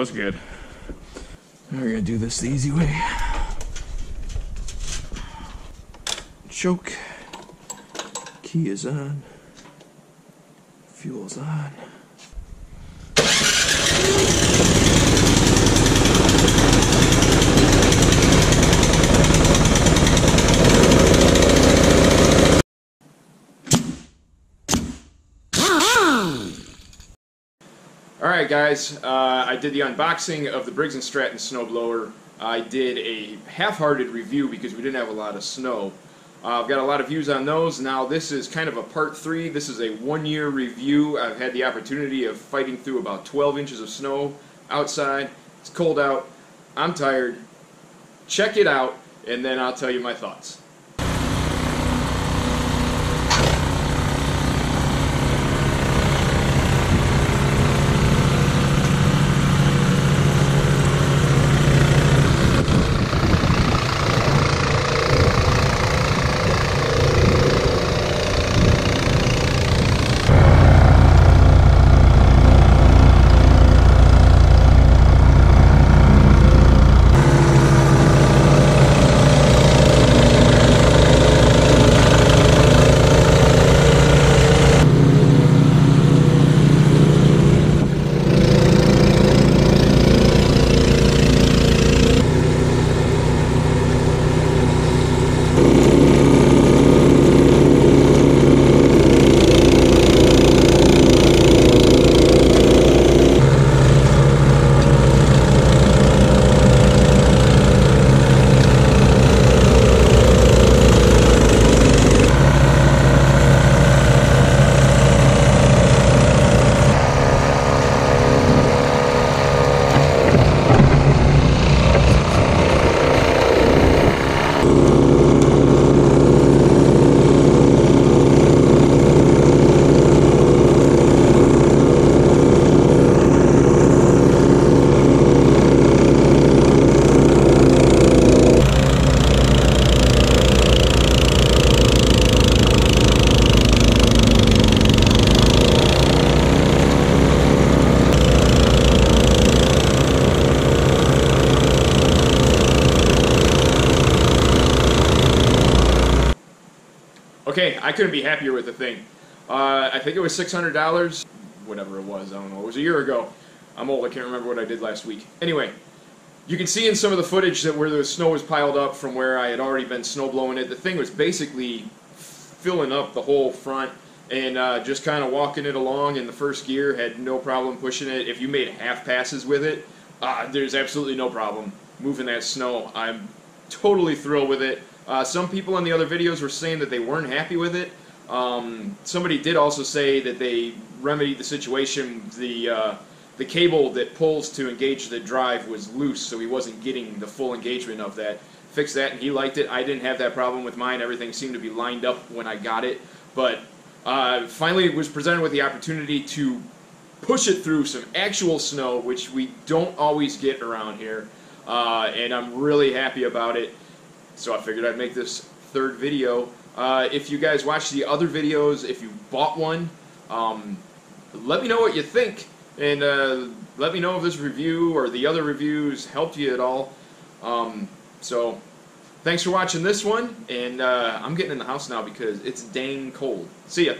was good. We're gonna do this the easy way. Choke. Key is on. Fuel's on. Alright guys, I did the unboxing of the Briggs and Stratton snowblower. I did a half-hearted review because we didn't have a lot of snow. I've got a lot of views on those. Now this is kind of a part 3. This is a 1-year review. I've had the opportunity of fighting through about 12 inches of snow outside. It's cold out. I'm tired. Check it out and then I'll tell you my thoughts. Okay, I couldn't be happier with the thing. I think it was $600, whatever it was, I don't know, it was a year ago. I'm old, I can't remember what I did last week. Anyway, you can see in some of the footage that where the snow was piled up from where I had already been snow blowing it, the thing was basically filling up the whole front and just kind of walking it along in the first gear, had no problem pushing it. If you made half passes with it, there's absolutely no problem moving that snow. I'm totally thrilled with it. Some people in the other videos were saying that they weren't happy with it. Somebody did also say that they remedied the situation. The cable that pulls to engage the drive was loose, so he wasn't getting the full engagement of that. Fixed that, and he liked it. I didn't have that problem with mine. Everything seemed to be lined up when I got it. But finally was presented with the opportunity to push it through some actual snow, which we don't always get around here. And I'm really happy about it. So I figured I'd make this third video. If you guys watch the other videos, if you bought one, let me know what you think. And let me know if this review or the other reviews helped you at all. So thanks for watching this one. And I'm getting in the house now because it's dang cold. See ya.